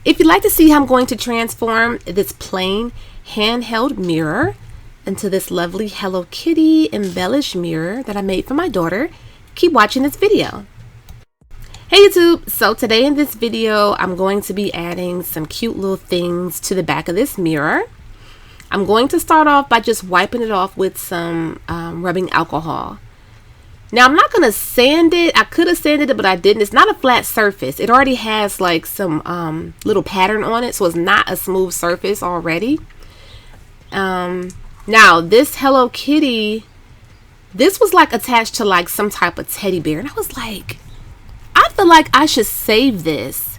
If you'd like to see how I'm going to transform this plain handheld mirror into this lovely Hello Kitty embellished mirror that I made for my daughter, keep watching this video. Hey YouTube, so today in this video I'm going to be adding some cute little things to the back of this mirror. I'm going to start off by just wiping it off with some rubbing alcohol. Now I'm not going to sand it. I could have sanded it, but I didn't. It's not a flat surface. It already has like some little pattern on it, so it's not a smooth surface already. Now this Hello Kitty, this was like attached to like some type of teddy bear, and I was like, I feel like I should save this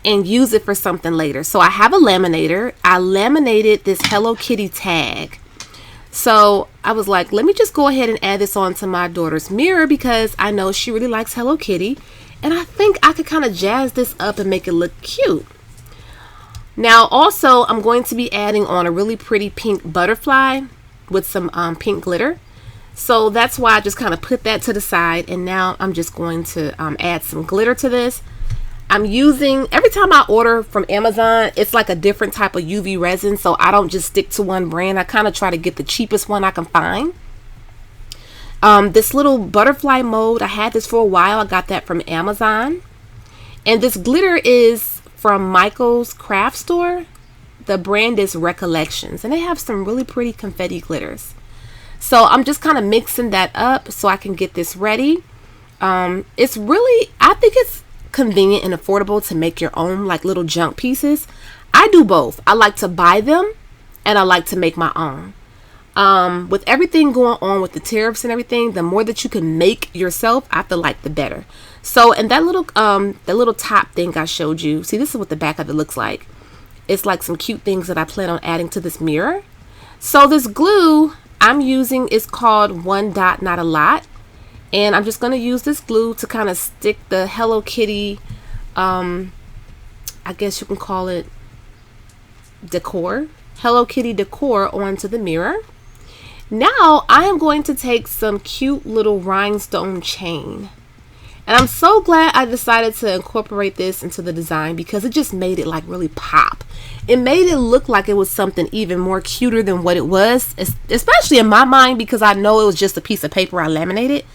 and use it for something later. So I have a laminator. I laminated this Hello Kitty tag. So I was like, let me just go ahead and add this onto my daughter's mirror because I know she really likes Hello Kitty. And I think I could kind of jazz this up and make it look cute. Now also, I'm going to be adding on a really pretty pink butterfly with some pink glitter. So that's why I just kind of put that to the side, and now I'm just going to add some glitter to this. I'm using, every time I order from Amazon, it's like a different type of UV resin, so I don't just stick to one brand. I kind of try to get the cheapest one I can find. This little butterfly mold, I had this for a while. I got that from Amazon. And this glitter is from Michael's craft store. The brand is Recollections, and they have some really pretty confetti glitters. So I'm just kind of mixing that up so I can get this ready. It's really, I think it's convenient and affordable to make your own like little junk pieces. I do both. I like to buy them and I like to make my own. With everything going on with the tariffs and everything, the more that you can make yourself, I feel like the better. So, and that little top thing I showed you, see, this is what the back of it looks like. It's like some cute things that I plan on adding to this mirror. So this glue I'm using is called One Dot Not a Lot, and I'm just going to use this glue to kind of stick the Hello Kitty, I guess you can call it decor, Hello Kitty decor onto the mirror. Now I am going to take some cute little rhinestone chain, and I'm so glad I decided to incorporate this into the design because it just made it like really pop. It made it look like it was something even more cuter than what it was, especially in my mind because I know it was just a piece of paper I laminated,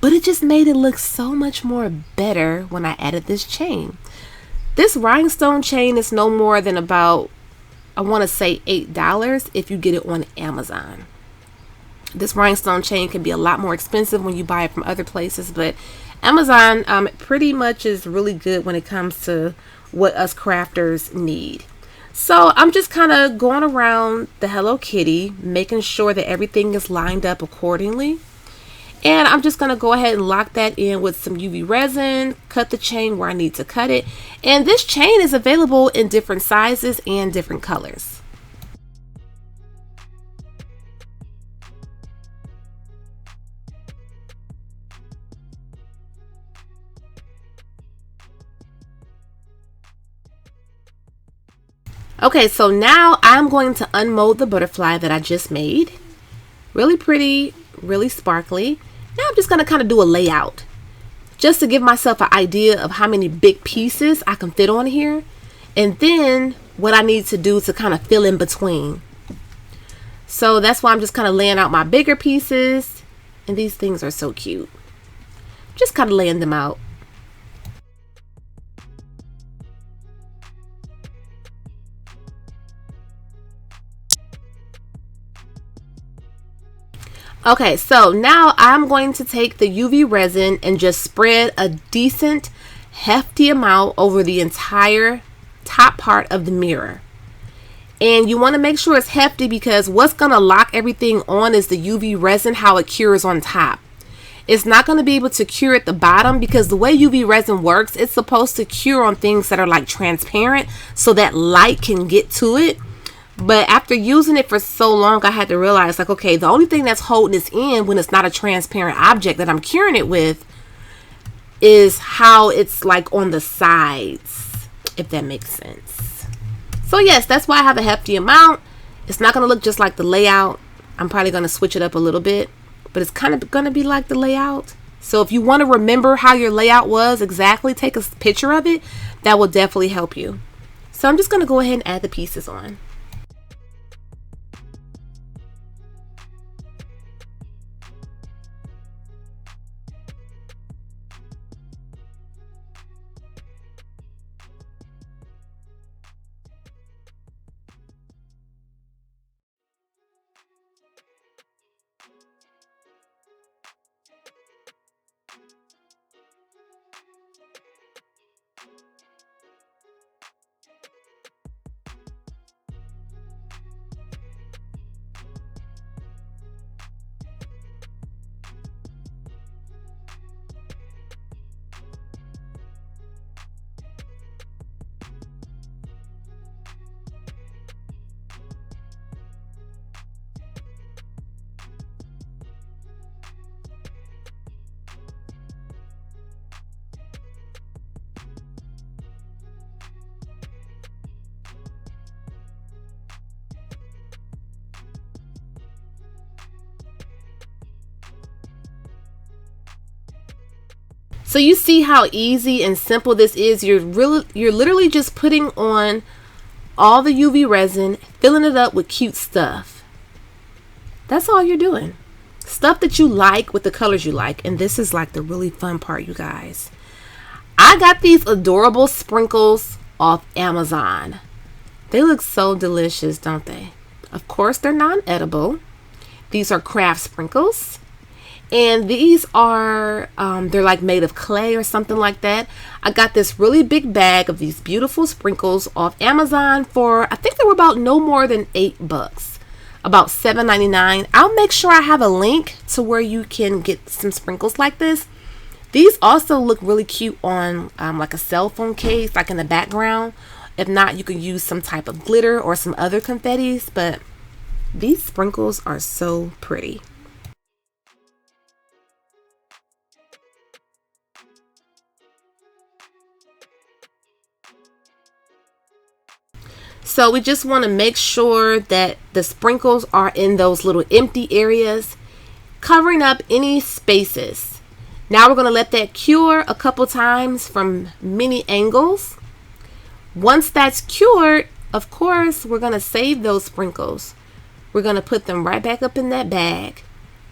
but it just made it look so much more better when I added this chain. This rhinestone chain is no more than about, I want to say $8 if you get it on Amazon. This rhinestone chain can be a lot more expensive when you buy it from other places, but Amazon pretty much is really good when it comes to what us crafters need. So I'm just kind of going around the Hello Kitty, making sure that everything is lined up accordingly. And I'm just going to go ahead and lock that in with some UV resin, cut the chain where I need to cut it. And this chain is available in different sizes and different colors. Okay, so now I'm going to unmold the butterfly that I just made. Really pretty, really sparkly. Now I'm just going to kind of do a layout just to give myself an idea of how many big pieces I can fit on here, and then what I need to do to kind of fill in between. So that's why I'm just kind of laying out my bigger pieces, and these things are so cute. Just kind of laying them out. Okay, so now I'm going to take the UV resin and just spread a decent hefty amount over the entire top part of the mirror. And you want to make sure it's hefty because what's going to lock everything on is the UV resin, how it cures on top. It's not going to be able to cure at the bottom because the way UV resin works, it's supposed to cure on things that are like transparent so that light can get to it. But after using it for so long, I had to realize, like, okay, the only thing that's holding this in when it's not a transparent object that I'm curing it with is how it's like on the sides, if that makes sense. So yes, that's why I have a hefty amount. It's not going to look just like the layout. I'm probably going to switch it up a little bit, but it's kind of going to be like the layout. So if you want to remember how your layout was exactly, take a picture of it. That will definitely help you. So I'm just going to go ahead and add the pieces on. So you see how easy and simple this is. You're literally just putting on all the UV resin, filling it up with cute stuff. That's all you're doing. Stuff that you like with the colors you like. And this is like the really fun part, you guys. I got these adorable sprinkles off Amazon. They look so delicious, don't they? Of course, they're non-edible. These are craft sprinkles. And these are, they're like made of clay or something like that. I got this really big bag of these beautiful sprinkles off Amazon for, I think they were about no more than $8, about $7.99. I'll make sure I have a link to where you can get some sprinkles like this. These also look really cute on like a cell phone case, like in the background. If not, you can use some type of glitter or some other confettis, but these sprinkles are so pretty. So we just want to make sure that the sprinkles are in those little empty areas, covering up any spaces. Now we're going to let that cure a couple times from many angles. Once that's cured, of course, we're going to save those sprinkles. We're going to put them right back up in that bag.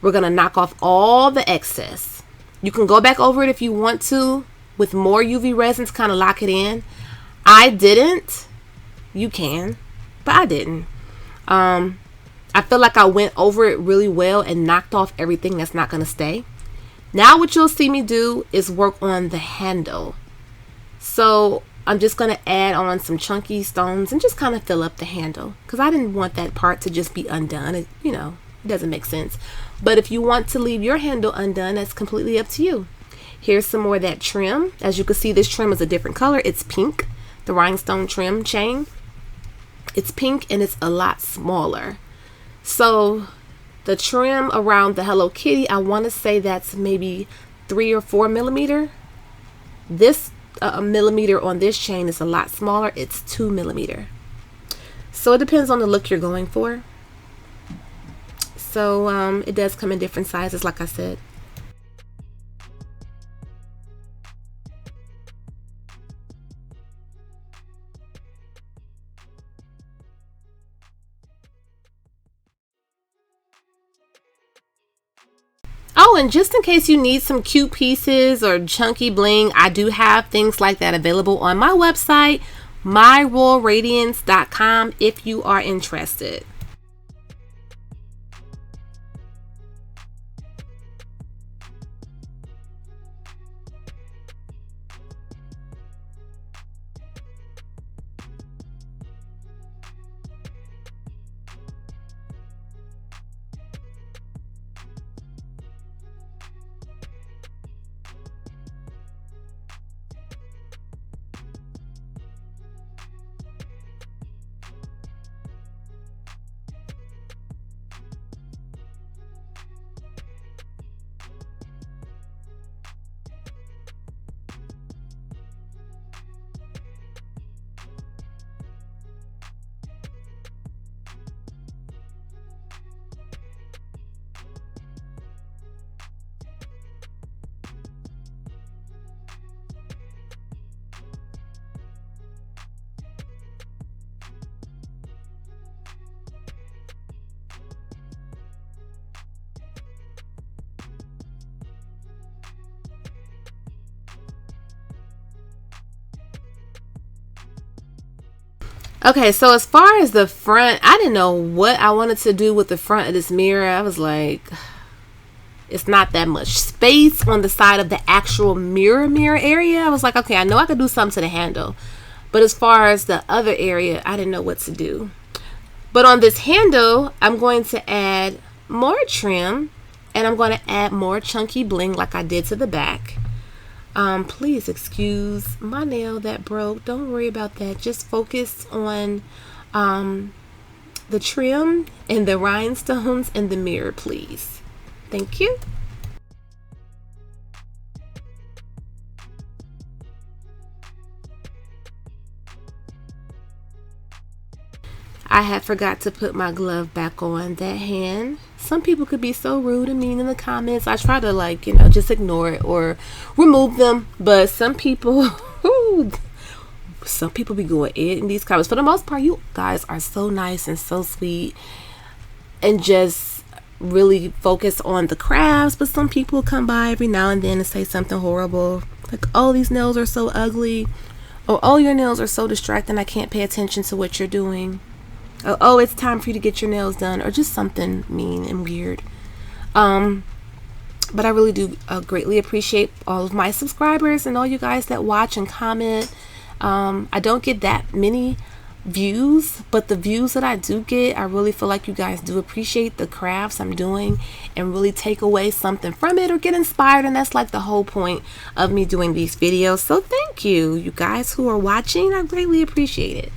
We're going to knock off all the excess. You can go back over it if you want to with more UV resins, kind of lock it in. I didn't. You can, but I didn't. I feel like I went over it really well and knocked off everything that's not going to stay. Now what you'll see me do is work on the handle. So I'm just going to add on some chunky stones and just kind of fill up the handle, because I didn't want that part to just be undone. It doesn't make sense. But if you want to leave your handle undone, that's completely up to you. Here's some more of that trim. As you can see, this trim is a different color. It's pink, the rhinestone trim chain. It's pink and it's a lot smaller. So the trim around the Hello Kitty, I want to say that's maybe 3 or 4 millimeter. This millimeter on this chain is a lot smaller. It's 2 millimeter. So it depends on the look you're going for. So it does come in different sizes, like I said. Oh, and just in case you need some cute pieces or chunky bling, I do have things like that available on my website, myroyalradiance.com, if you are interested. Okay, so as far as the front, I didn't know what I wanted to do with the front of this mirror. I was like, it's not that much space on the side of the actual mirror area. I was like, okay, I know I could do something to the handle, but as far as the other area, I didn't know what to do. But on this handle, I'm going to add more trim, and I'm going to add more chunky bling like I did to the back. Please excuse my nail that broke. Don't worry about that. Just focus on the trim and the rhinestones in the mirror, please. Thank you. I had forgot to put my glove back on that hand. Some people could be so rude and mean in the comments. I try to, like, you know, just ignore it or remove them. But some people, some people be going in these comments. For the most part, you guys are so nice and so sweet and just really focus on the crafts. But some people come by every now and then and say something horrible. Like, oh, these nails are so ugly. Or, oh, your nails are so distracting, I can't pay attention to what you're doing. Oh, it's time for you to get your nails done, or just something mean and weird. But I really do greatly appreciate all of my subscribers and all you guys that watch and comment. I don't get that many views, but the views that I do get, I really feel like you guys do appreciate the crafts I'm doing and really take away something from it or get inspired, and that's like the whole point of me doing these videos. So thank you, you guys who are watching. I greatly appreciate it.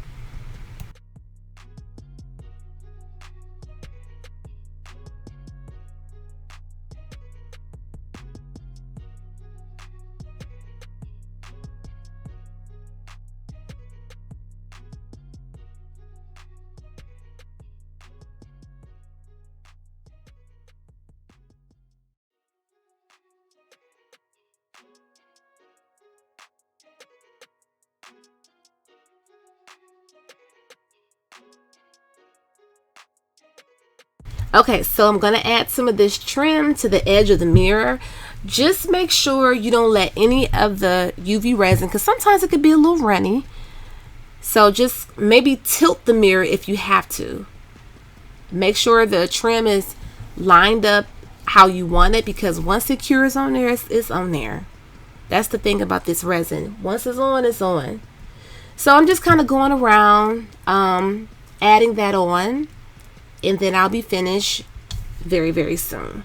Okay, so I'm going to add some of this trim to the edge of the mirror. Just make sure you don't let any of the UV resin, because sometimes it could be a little runny. So just maybe tilt the mirror if you have to. Make sure the trim is lined up how you want it, because once it cures on there, it's on there. That's the thing about this resin. Once it's on, it's on. So I'm just kind of going around adding that on. And then I'll be finished very, very soon.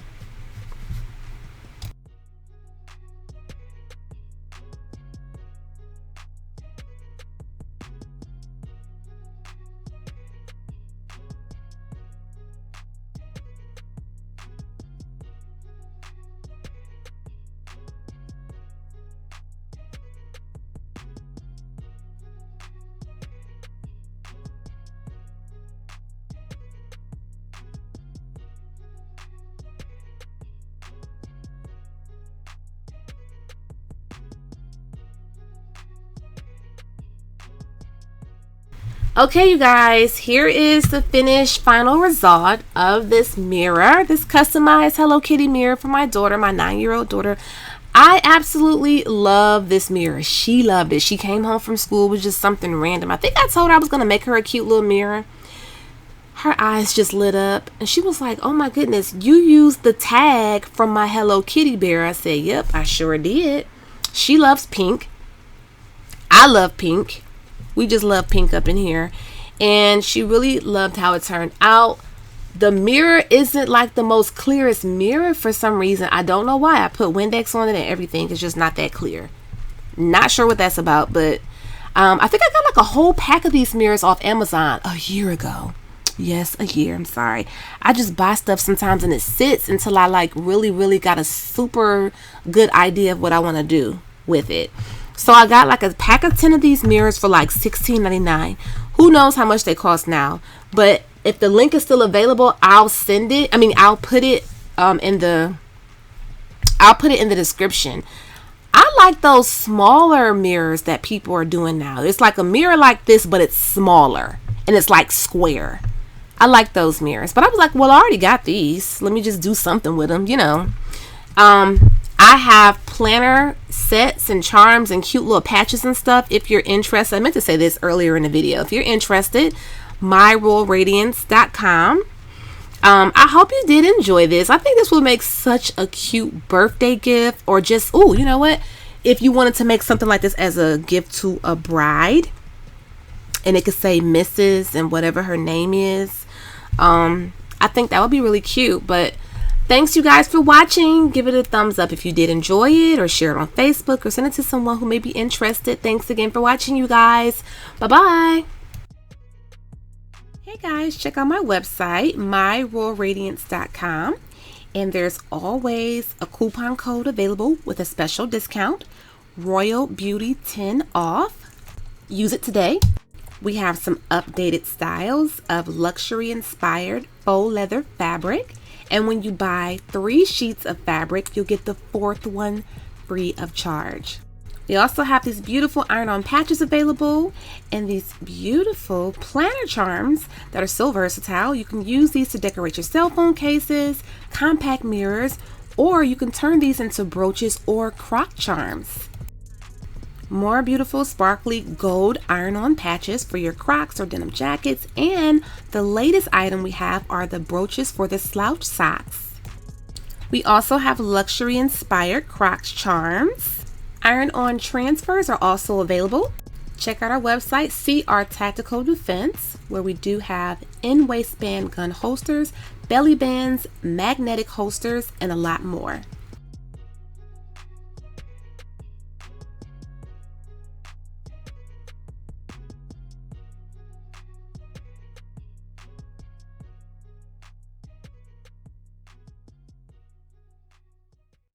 Okay, you guys, here is the finished final result of this mirror, this customized Hello Kitty mirror for my daughter, my 9-year-old daughter. I absolutely love this mirror. She loved it. She came home from school with just something random. I think I told her I was going to make her a cute little mirror. Her eyes just lit up and she was like, oh my goodness, you used the tag from my Hello Kitty bear. I said, yep, I sure did. She loves pink. I love pink. We just love pink up in here. And she really loved how it turned out. The mirror isn't like the most clearest mirror for some reason. I don't know why. I put Windex on it and everything. It's just not that clear. Not sure what that's about, but I think I got like a whole pack of these mirrors off Amazon a year ago. Yes, a year. I'm sorry. I just buy stuff sometimes and it sits until I like really got a super good idea of what I want to do with it. So I got like a pack of 10 of these mirrors for like $16.99. Who knows how much they cost now? But if the link is still available, I'll send it. I mean, I'll put it in the description. I like those smaller mirrors that people are doing now. It's like a mirror like this, but it's smaller and it's like square. I like those mirrors. But I was like, well, I already got these. Let me just do something with them, you know. I have planner sets and charms and cute little patches and stuff. If you're interested, I meant to say this earlier in the video. If you're interested, myroyalradiance.com. I hope you did enjoy this. I think this will make such a cute birthday gift, or just, oh, you know what? If you wanted to make something like this as a gift to a bride, and it could say Mrs. and whatever her name is, I think that would be really cute. But thanks you guys for watching. Give it a thumbs up if you did enjoy it, or share it on Facebook, or send it to someone who may be interested. Thanks again for watching, you guys. Bye-bye. Hey guys, check out my website, myroyalradiance.com, and there's always a coupon code available with a special discount, Royal Beauty 10 off. Use it today. We have some updated styles of luxury inspired faux leather fabric, and when you buy 3 sheets of fabric, you'll get the 4th one free of charge. We also have these beautiful iron-on patches available, and these beautiful planner charms that are so versatile. You can use these to decorate your cell phone cases, compact mirrors, or you can turn these into brooches or croc charms. More beautiful sparkly gold iron-on patches for your Crocs or denim jackets, and the latest item we have are the brooches for the slouch socks. We also have luxury inspired Crocs charms. Iron-on transfers are also available. Check out our website, see our tactical defense, where we do have in-waistband gun holsters, belly bands, magnetic holsters, and a lot more.